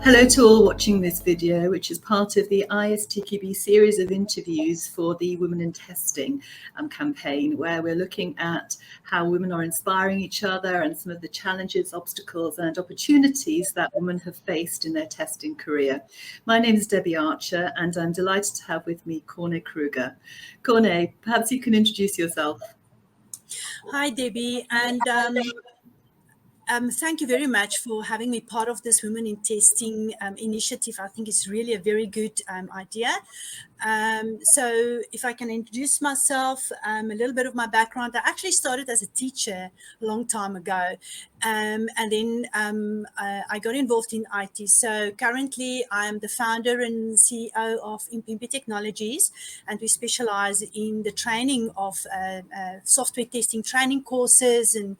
Hello to all watching this video, which is part of the SASTQB series of interviews for the Women in Testing campaign, where we're looking at how women are inspiring each other and some of the challenges, obstacles and opportunities that women have faced in their testing career. My name is Debbie Archer and I'm delighted to have with me Corne Kruger. Corne, perhaps you can introduce yourself. Hi, Debbie, and thank you very much for having me part of this Women in Testing initiative. I think it's really a very good idea. So if I can introduce myself, a little bit of my background. I actually started as a teacher a long time ago, and then I got involved in IT. So currently I am the founder and CEO of Impimpi Technologies, and we specialize in the training of software testing training courses and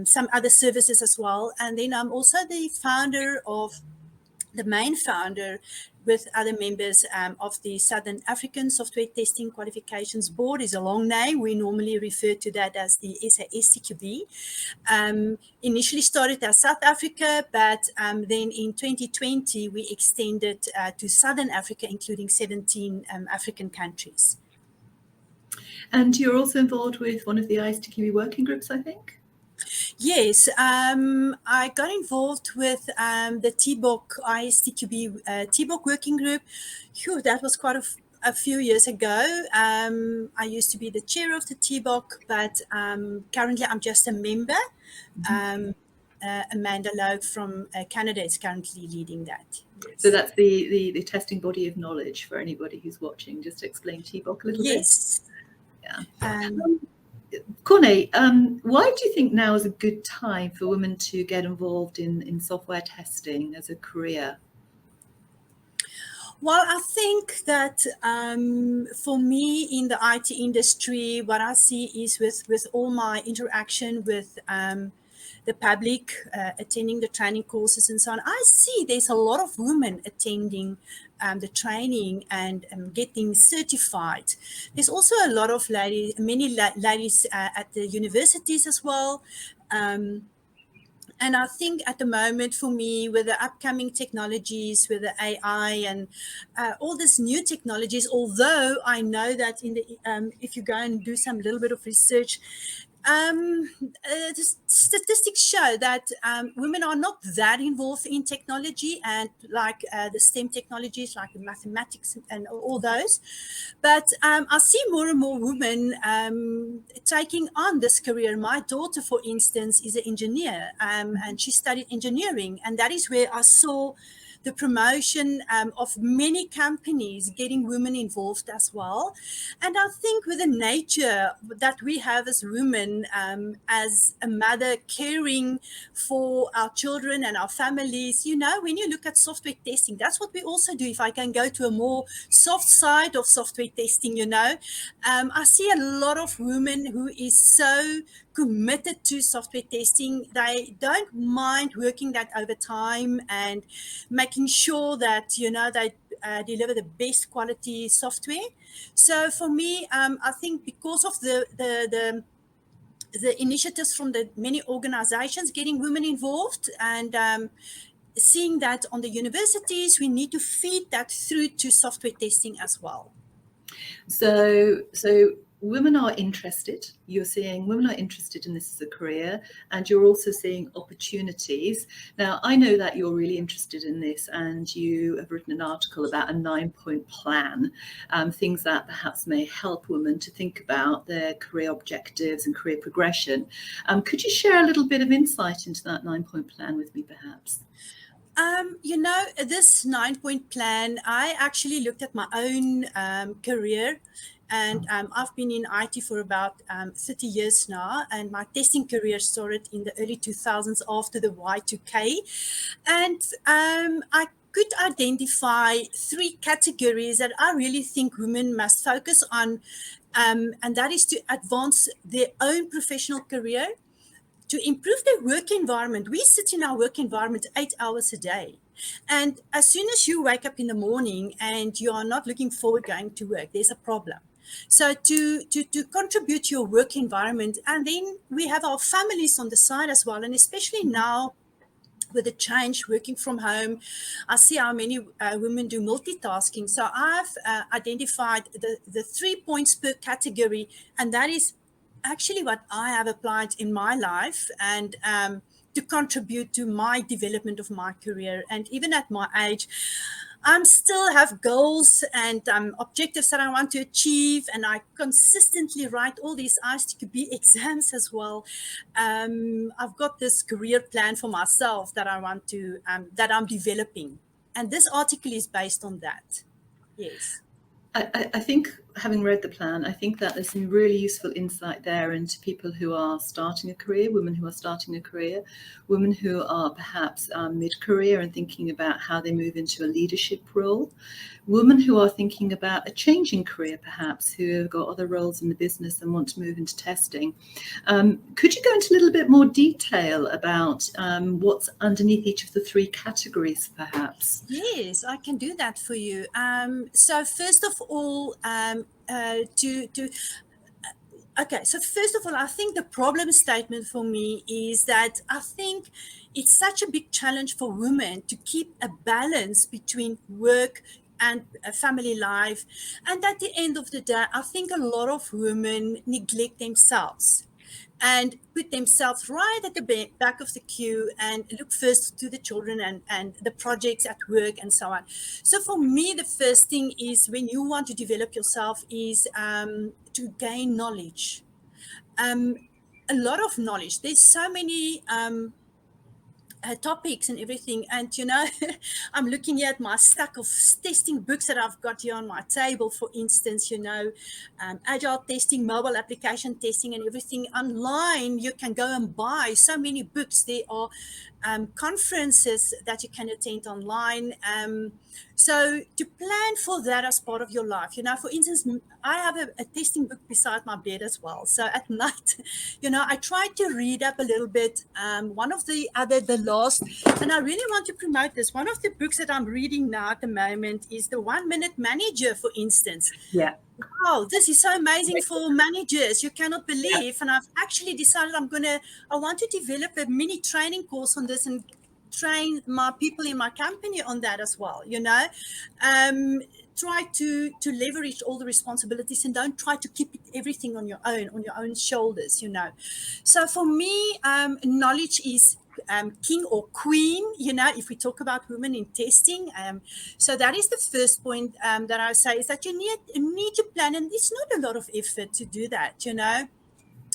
some other services as well. And then I'm also the main founder with other members of the Southern African Software Testing Qualifications Board. Is a long name. We normally refer to that as the SASTQB. Initially started as South Africa, but then in 2020 we extended to Southern Africa, including 17 African countries. And you're also involved with one of the SASTQB working groups, I think? Yes, I got involved with the TBOC SASTQB TBOC working group. Phew, that was quite a few years ago. I used to be the chair of the TBOC, but currently I'm just a member. Amanda Lowe from Canada is currently leading that. Yes. So that's the testing body of knowledge for anybody who's watching. Just to explain TBOC a little bit. Yes. Yeah. Corne, why do you think now is a good time for women to get involved in software testing as a career? Well, I think that for me in the IT industry, what I see is with all my interaction with the public, attending the training courses and so on, I see there's a lot of women attending the training and getting certified. There's also a lot of ladies, many ladies at the universities as well. And I think at the moment for me, with the upcoming technologies, with the AI and all these new technologies, although I know that in the if you go and do some little bit of research, the statistics show that women are not that involved in technology and like the STEM technologies, like the mathematics and all those. But I see more and more women taking on this career. My daughter, for instance, is an engineer and she studied engineering. And that is where I saw the promotion of many companies getting women involved as well. And I think with the nature that we have as women, as a mother caring for our children and our families, you know, when you look at software testing, that's what we also do. If I can go to a more soft side of software testing, you know, I see a lot of women who is so committed to software testing. They don't mind working that overtime and making sure that, you know, they deliver the best quality software. So for me, I think because of the initiatives from the many organizations getting women involved and seeing that on the universities, we need to feed that through to software testing as well. So women are interested. You're seeing women are interested in this as a career, and you're also seeing opportunities. Now, I know that you're really interested in this, and you have written an article about a 9-point plan, things that perhaps may help women to think about their career objectives and career progression. Could you share a little bit of insight into that 9-point plan with me, perhaps? You know, this 9-point plan, I actually looked at my own career. And I've been in IT for about 30 years now, and my testing career started in the early 2000s after the Y2K. And I could identify 3 categories that I really think women must focus on, and that is to advance their own professional career, to improve their work environment. We sit in our work environment 8 hours a day. And as soon as you wake up in the morning and you are not looking forward going to work, there's a problem. So to contribute to your work environment, and then we have our families on the side as well. And especially now with the change, working from home, I see how many women do multitasking. So I've identified the 3 points per category, and that is actually what I have applied in my life, and to contribute to my development of my career. And even at my age, I still have goals and objectives that I want to achieve, and I consistently write all these SASTQB exams as well. I've got this career plan for myself that I want to, that I'm developing, and this article is based on that. Yes. I think, having read the plan, I think that there's some really useful insight there into people who are starting a career, women who are starting a career, women who are perhaps mid-career and thinking about how they move into a leadership role, women who are thinking about a changing career, perhaps, who have got other roles in the business and want to move into testing. Could you go into a little bit more detail about what's underneath each of the 3 categories, perhaps? Yes, I can do that for you. So first of all, okay, so first of all, I think the problem statement for me is that I think it's such a big challenge for women to keep a balance between work and family life. And at the end of the day, I think a lot of women neglect themselves and put themselves right at the back of the queue and look first to the children and the projects at work and so on. So for me, the first thing is, when you want to develop yourself, is to gain knowledge. A lot of knowledge. There's so many topics and everything, and I'm looking at my stack of testing books that I've got here on my table. For instance, agile testing, mobile application testing, and everything online. You can go and buy so many books. There are conferences that you can attend online. So to plan for that as part of your life, for instance, I have a testing book beside my bed as well. So at night, I try to read up a little bit. One of the last, and I really want to promote this. One of the books that I'm reading now at the moment is the 1 Minute Manager, for instance. Yeah. Wow, this is so amazing for managers. You cannot believe. And I've actually decided I want to develop a mini training course on this and train my people in my company on that as well. Try to leverage all the responsibilities and don't try to keep everything on your own shoulders. So for me, knowledge is king or queen, if we talk about women in testing. So that is the first point that I say, is that you need to plan, and it's not a lot of effort to do that.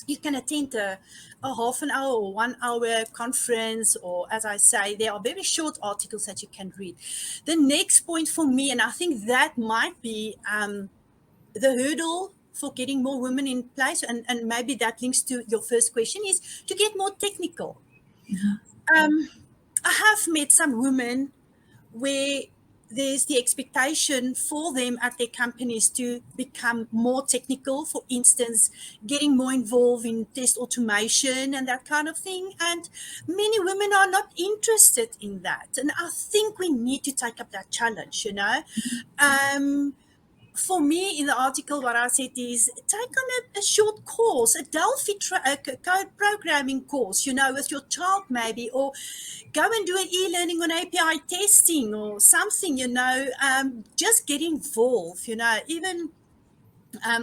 You can attend a half an hour or 1 hour conference, or, as I say, there are very short articles that you can read. The next point for me, and I think that might be the hurdle for getting more women in place, and maybe that links to your first question, is to get more technical. I have met some women where there's the expectation for them at their companies to become more technical, for instance, getting more involved in test automation and that kind of thing. And many women are not interested in that. And I think we need to take up that challenge, For me, in the article, what I said is, take on a short course, a Delphi code programming course, with your child maybe, or go and do an e-learning on API testing or something, just get involved, even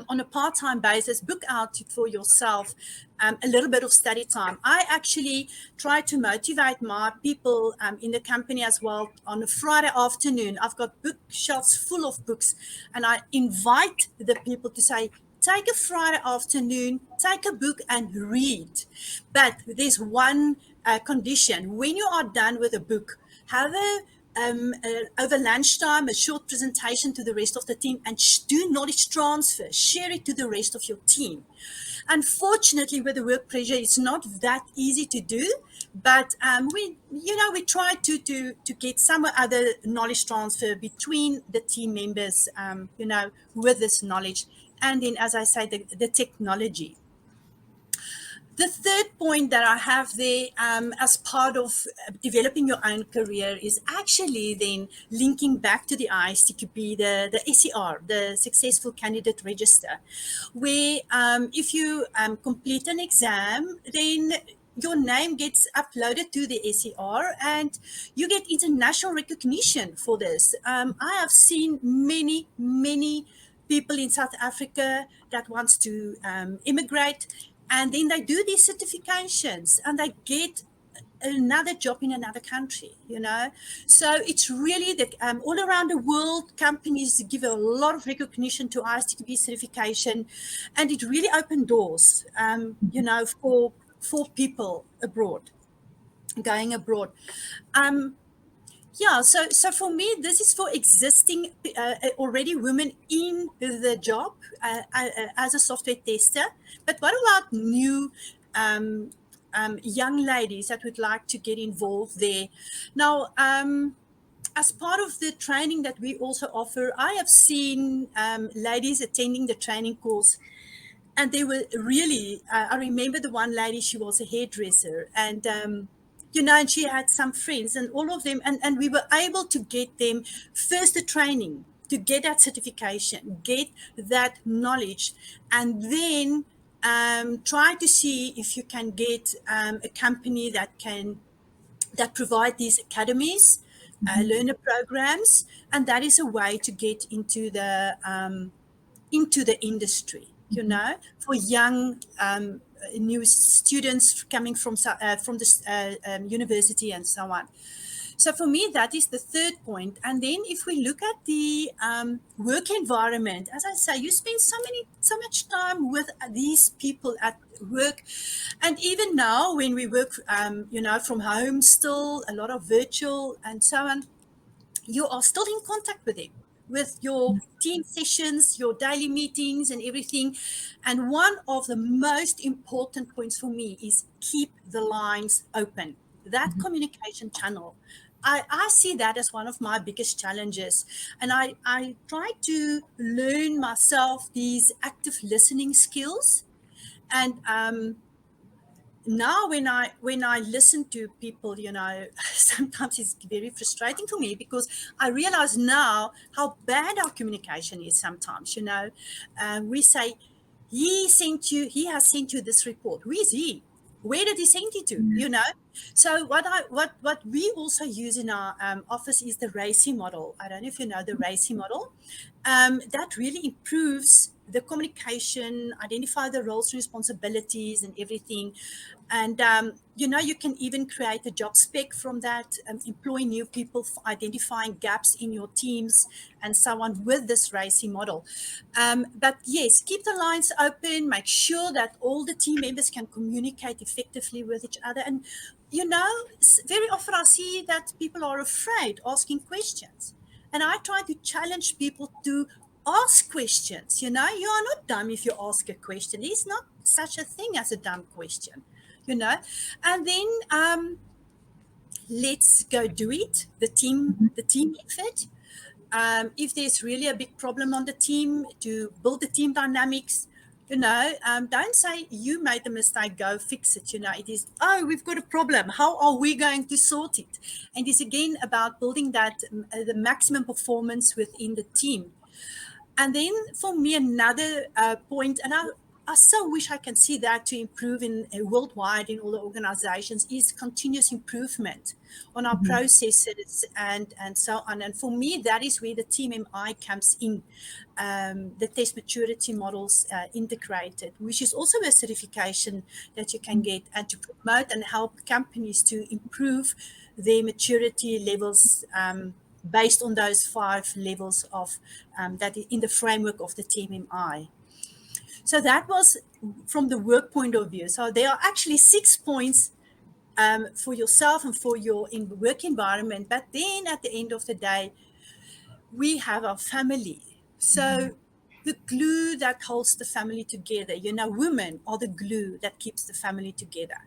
on a part-time basis, book out for yourself a little bit of study time. I actually try to motivate my people in the company as well. On a Friday afternoon, I've got bookshelves full of books, and I invite the people to say, take a Friday afternoon, take a book and read. But there's one condition. When you are done with a book, have over lunchtime, a short presentation to the rest of the team, and do knowledge transfer, share it to the rest of your team. Unfortunately, with the work pressure, it's not that easy to do, but we try to get some other knowledge transfer between the team members, with this knowledge. And then, as I say, the technology. The third point that I have there as part of developing your own career is actually then linking back to the SASTQB, the SCR, the Successful Candidate Register, where if you complete an exam, then your name gets uploaded to the SER and you get international recognition for this. I have seen many people in South Africa that wants to immigrate, and then they do these certifications and they get another job in another country, So it's really that all around the world, companies give a lot of recognition to SASTQB certification, and it really opened doors, for people abroad, going abroad. Yeah, so for me, this is for existing already women in the job as a software tester. But what about new young ladies that would like to get involved there? Now, as part of the training that we also offer, I have seen ladies attending the training course, and they were really, I remember the one lady, she was a hairdresser, and and she had some friends, and all of them, and we were able to get them first the training to get that certification, get that knowledge, and then try to see if you can get a company that provide these academies, learner programs, and that is a way to get into the industry, for young new students coming from the university and so on. So for me, that is the third point. And then if we look at the work environment, as I say, you spend so much time with these people at work. And even now when we work, from home, still a lot of virtual and so on, you are still in contact with them, with your team sessions, your daily meetings and everything. And one of the most important points for me is keep the lines open. That communication channel, I see that as one of my biggest challenges. And I try to learn myself these active listening skills. And now when I listen to people, sometimes it's very frustrating for me, because I realize now how bad our communication is sometimes. We say, he has sent you this report. Who is he? Where did he send it to? So what we also use in our office is the Racy Model. I don't know if you know the Racy Model. That really improves the communication, identify the roles and responsibilities and everything. And, you can even create a job spec from that, employ new people, identifying gaps in your teams and so on with this Racy Model. But yes, keep the lines open, make sure that all the team members can communicate effectively with each other. And, very often I see that people are afraid asking questions. And I try to challenge people to ask questions. You are not dumb if you ask a question. There's not such a thing as a dumb question, And then let's go do it. The team effort. If there's really a big problem on the team, to build the team dynamics, don't say you made a mistake, go fix it. It is, we've got a problem. How are we going to sort it? And it's again about building that the maximum performance within the team. And then for me, another point, and I so wish I can see that to improve in worldwide in all the organizations, is continuous improvement on our processes and so on. And for me, that is where the TMMI comes in, the test maturity models integrated, which is also a certification that you can get, and to promote and help companies to improve their maturity levels based on those 5 levels of that in the framework of the TMMI. So that was from the work point of view. So there are actually 6 points for yourself and for your work environment. But then at the end of the day, we have our family. So the glue that holds the family together, women are the glue that keeps the family together.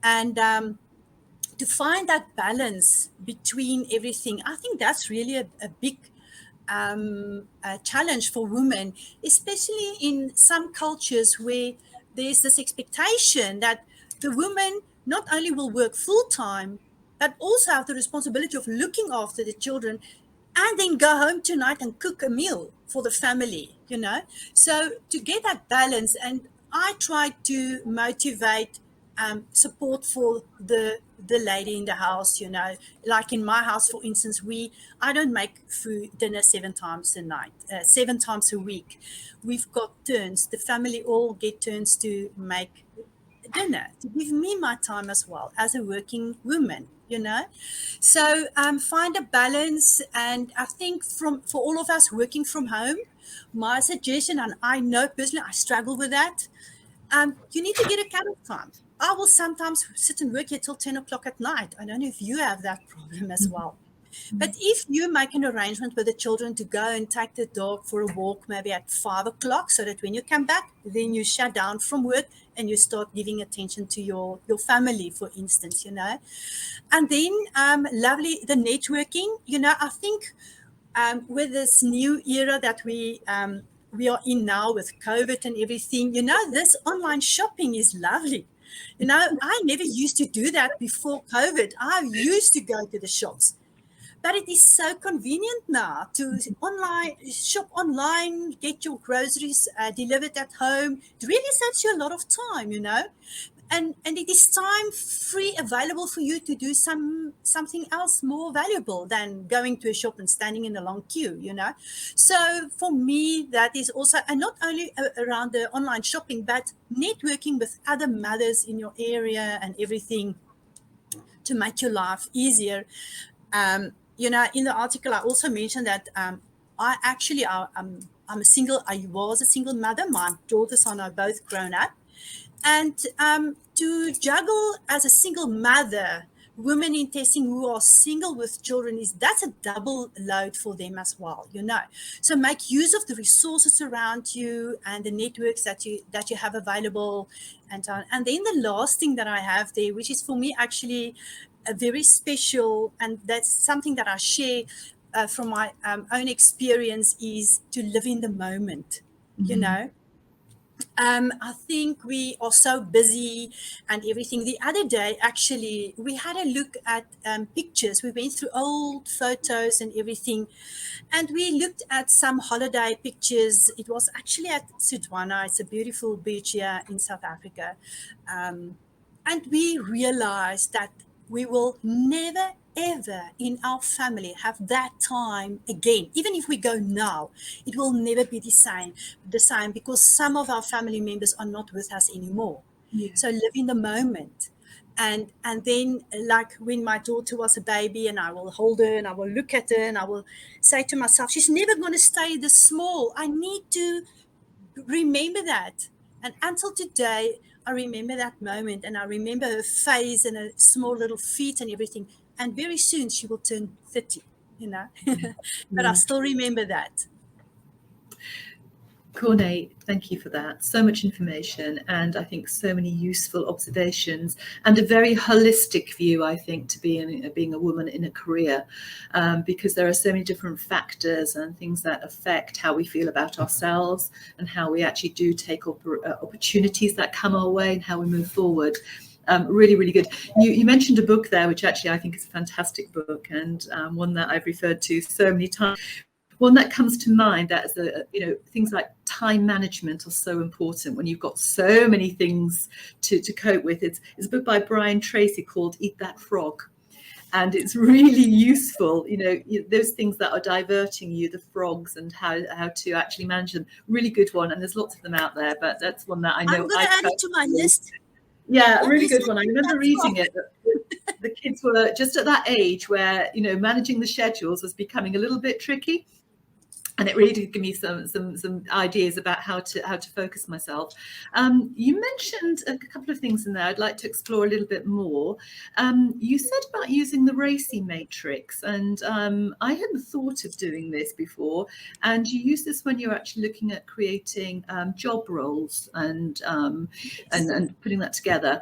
And to find that balance between everything, I think that's really a big a challenge for women, especially in some cultures where there's this expectation that the woman not only will work full time, but also have the responsibility of looking after the children, and then go home tonight and cook a meal for the family, So to get that balance, and I try to motivate support for the lady in the house, like in my house, for instance, I don't make dinner 7 times a week. We've got turns. The family all get turns to make dinner, to give me my time as well as a working woman. So find a balance. And I think for all of us working from home, my suggestion, and I know personally I struggle with that, you need to get a cut-off time. I will sometimes sit and work here till 10 o'clock at night. I don't know if you have that problem as well. But if you make an arrangement with the children to go and take the dog for a walk, maybe at 5 o'clock, so that when you come back, then you shut down from work and you start giving attention to your family, for instance, And then, lovely, the networking, I think with this new era that we are in now with COVID and everything, this online shopping is lovely. I never used to do that before COVID. I used to go to the shops. But it is so convenient now to shop online, get your groceries delivered at home. It really saves you a lot of time, and it is time free available for you to do something else more valuable than going to a shop and standing in a long queue. So for me, that is also, and not only around the online shopping, but networking with other mothers in your area and everything to make your life easier. In the article, I also mentioned that I'm a single mother. My daughters are now both grown up. And to juggle as a single mother, women in testing who are single with children, that's a double load for them as well, So make use of the resources around you and the networks that you have available. And then the last thing that I have there, which is for me actually a very special, and that's something that I share from my own experience, is to live in the moment. I think we are so busy and everything. The other day, actually, we had a look at pictures. We went through old photos and everything, and we looked at some holiday pictures. It was actually at Sudwana. It's a beautiful beach here in South Africa. And we realized that we will never, ever in our family have that time again. Even if we go now, it will never be the same because some of our family members are not with us anymore. Yeah. So live in the moment. And then, like when my daughter was a baby, and I will hold her and I will look at her and I will say to myself, she's never going to stay this small. I need to remember that. And until today, I remember that moment, and I remember her face and her small little feet and everything. And very soon she will turn 30, But I still remember that. Corne, thank you for that. So much information, and I think so many useful observations, and a very holistic view, I think, to being a woman in a career, because there are so many different factors and things that affect how we feel about ourselves and how we actually do take opportunities that come our way and how we move forward. Really, really good. You mentioned a book there, which actually I think is a fantastic book, and one that I've referred to so many times. One that comes to mind, that is things like time management are so important when you've got so many things to cope with. It's a book by Brian Tracy called Eat That Frog. And it's really useful, those things that are diverting you, the frogs, and how to actually manage them. Really good one. And there's lots of them out there, but that's one that I know. I'm going to add it to my list. Yeah, really good one. I remember reading it. The kids were just at that age where, managing the schedules was becoming a little bit tricky. And it really did give me some ideas about how to focus myself. You mentioned a couple of things in there I'd like to explore a little bit more. You said about using the Racy Matrix, and I hadn't thought of doing this before. And you use this when you're actually looking at creating job roles and putting that together.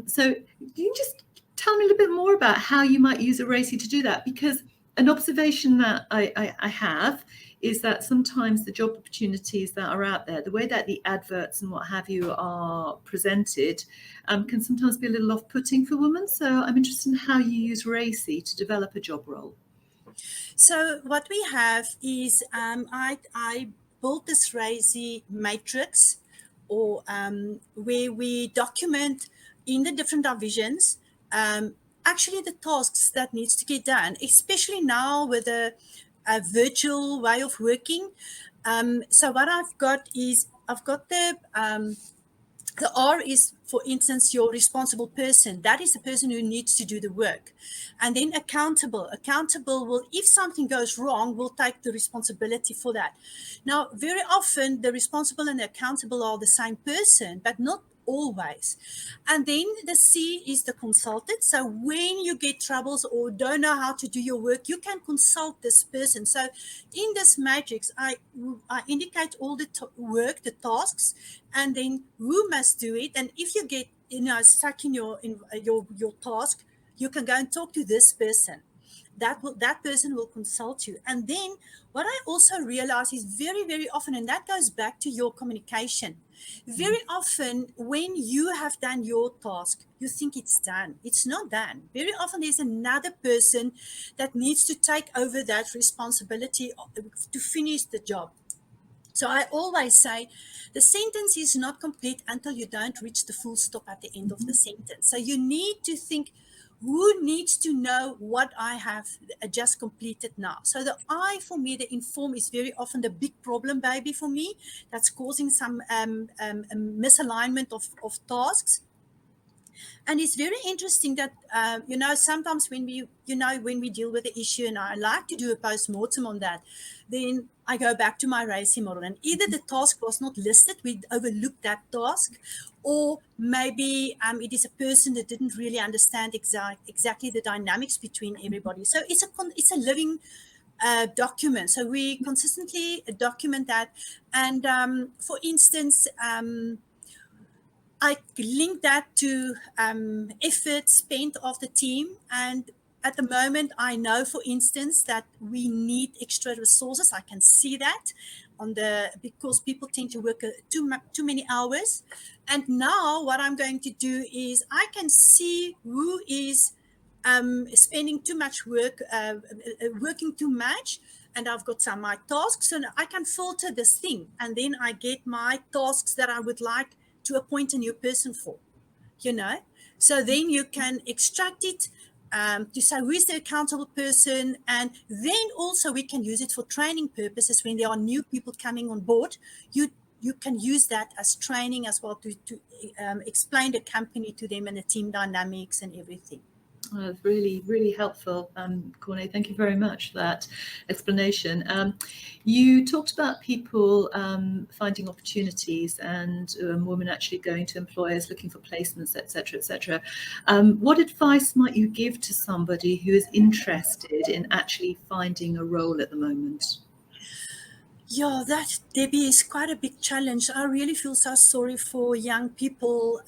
So can you just tell me a little bit more about how you might use a Racy to do that? Because an observation that I have is that sometimes the job opportunities that are out there, the way that the adverts and what have you are presented, can sometimes be a little off-putting for women. So I'm interested in how you use Racy to develop a job role. So what we have is I built this Racy Matrix, or where we document in the different divisions, actually the tasks that needs to get done, especially now with a virtual way of working. So what I've got is I've got the R is, for instance, your responsible person. That is the person who needs to do the work. And then accountable. Accountable will, if something goes wrong, will take the responsibility for that. Now, very often the responsible and the accountable are the same person, but not always. And then the C is the consultant. So when you get troubles or don't know how to do your work, you can consult this person. So in this matrix, I indicate all the work, the tasks, and then who must do it. And if you get stuck in your task, you can go and talk to this person. That person will consult you. And then what I also realize is very, very often, and that goes back to your communication. Very often when you have done your task, you think it's done. It's not done. Very often there's another person that needs to take over that responsibility to finish the job. So I always say the sentence is not complete until you don't reach the full stop at the end of the sentence. So you need to think, who needs to know what I have just completed now? So the I, for me, the inform is very often the big problem, baby, for me. That's causing some misalignment of tasks. And it's very interesting that, sometimes when we deal with the issue, and I like to do a post-mortem on that, then I go back to my Racy model. And either the task was not listed, we overlooked that task, or maybe it is a person that didn't really understand exactly the dynamics between everybody. So it's a living document. So we consistently document that. And for instance, I link that to effort spent of the team. And at the moment, I know, for instance, that we need extra resources. I can see that because people tend to work too many hours. And now what I'm going to do is I can see who is spending too much work, working too much. And I've got my tasks, and I can filter this thing. And then I get my tasks that I would like to appoint a new person for, So then you can extract it to say who is the accountable person. And then also we can use it for training purposes when there are new people coming on board. You can use that as training as well to explain the company to them and the team dynamics and everything. Really, really helpful, Corne. Thank you very much for that explanation. You talked about people finding opportunities and women actually going to employers looking for placements, etc., etc. What advice might you give to somebody who is interested in actually finding a role at the moment? Yeah, that, Debbie, is quite a big challenge. I really feel so sorry for young people.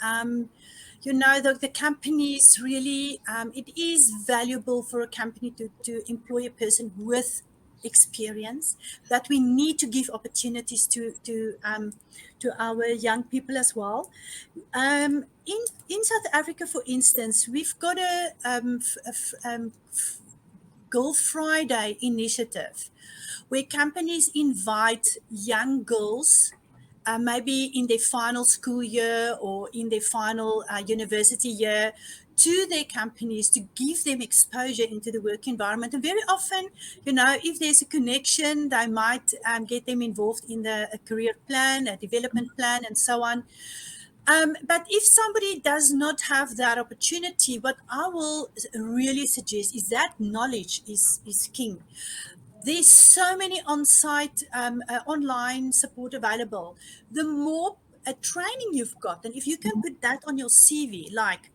The companies really, it is valuable for a company to employ a person with experience, but we need to give opportunities to our young people as well. In South Africa, for instance, we've got a Girl Friday initiative where companies invite young girls, maybe in their final school year or in their final university year, to their companies to give them exposure into the work environment. And very often, if there's a connection, they might get them involved in a career plan, a development plan, and so on. But if somebody does not have that opportunity, what I will really suggest is that knowledge is king. There's so many on-site, online support available. The more training you've got, and if you can put that on your CV, like,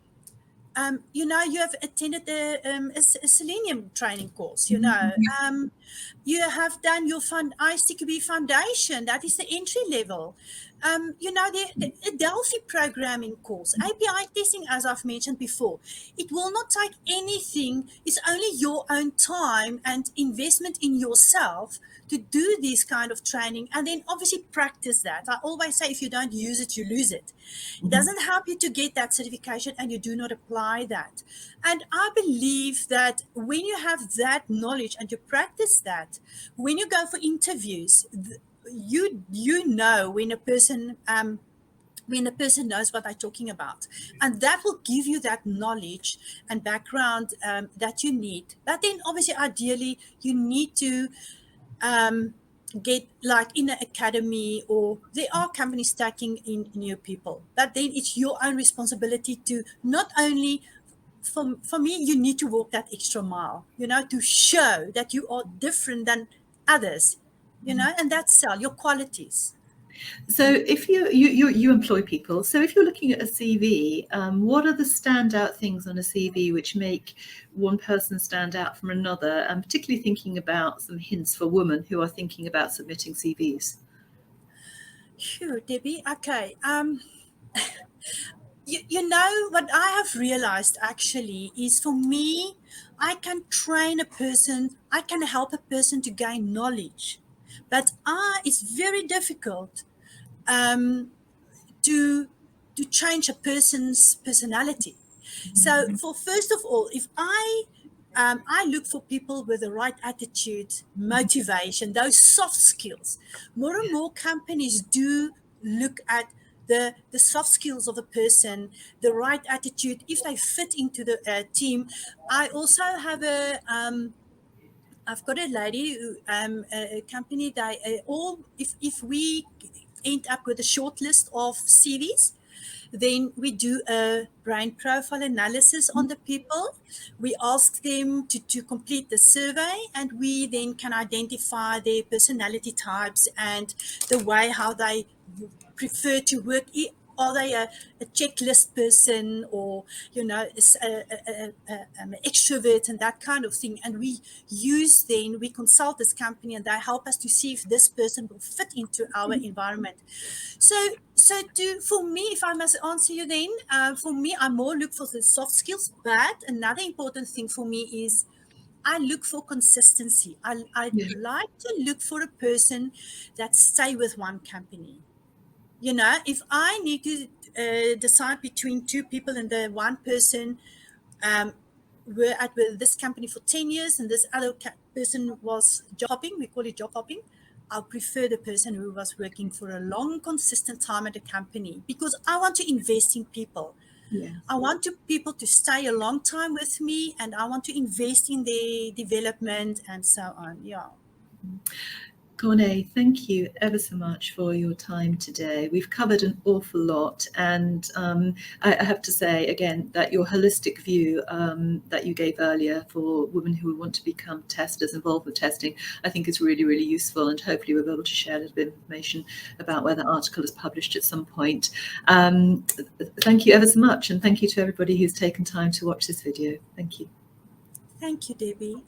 you have attended a Selenium training course, you have done your SASTQB foundation, that is the entry level. The Delphi programming course, API testing, as I've mentioned before. It will not take anything. It's only your own time and investment in yourself to do this kind of training, and then obviously practice that. I always say, if you don't use it, you lose it. It doesn't help you to get that certification and you do not apply that. And I believe that when you have that knowledge and you practice that, when you go for interviews, you know when a person when a person knows what they're talking about. And that will give you that knowledge and background that you need. But then obviously, ideally, you need to get like in an academy, or there are companies taking in new people. But then it's your own responsibility to not only, for me, you need to walk that extra mile, to show that you are different than others, and that's sell your qualities. So if you employ people, so if you're looking at a CV, what are the standout things on a CV which make one person stand out from another? And particularly thinking about some hints for women who are thinking about submitting CVs. Sure, Debbie. Okay. You know what I have realized actually is, for me, I can train a person, I can help a person to gain knowledge, but it's very difficult um, to change a person's personality. So, for first of all, if I look for people with the right attitude, motivation, those soft skills. More and more companies do look at the soft skills of a person, the right attitude, if they fit into the team. I also have I've got a lady who, a company that all, if we end up with a short list of CVs, then we do a brain profile analysis on the people. We ask them to complete the survey, and we then can identify their personality types and the way how they prefer to work. Are they a checklist person, or an extrovert and that kind of thing? And we consult this company, and they help us to see if this person will fit into our environment. So for me, if I must answer you, then for me, I more look for the soft skills. But another important thing for me is I look for consistency. I like to look for a person that stay with one company. If I need to decide between two people, and the one person were at with this company for 10 years and this other person was job hopping, we call it job hopping, I'll prefer the person who was working for a long, consistent time at a company, because I want to invest in people. Yeah. I want people to stay a long time with me, and I want to invest in their development and so on. Yeah. Corne, thank you ever so much for your time today. We've covered an awful lot, and I have to say again that your holistic view that you gave earlier for women who want to become testers, involved with testing, I think is really, really useful, and hopefully we'll be able to share a little bit of information about where the article is published at some point. Thank you ever so much, and thank you to everybody who's taken time to watch this video. Thank you. Thank you, Debbie.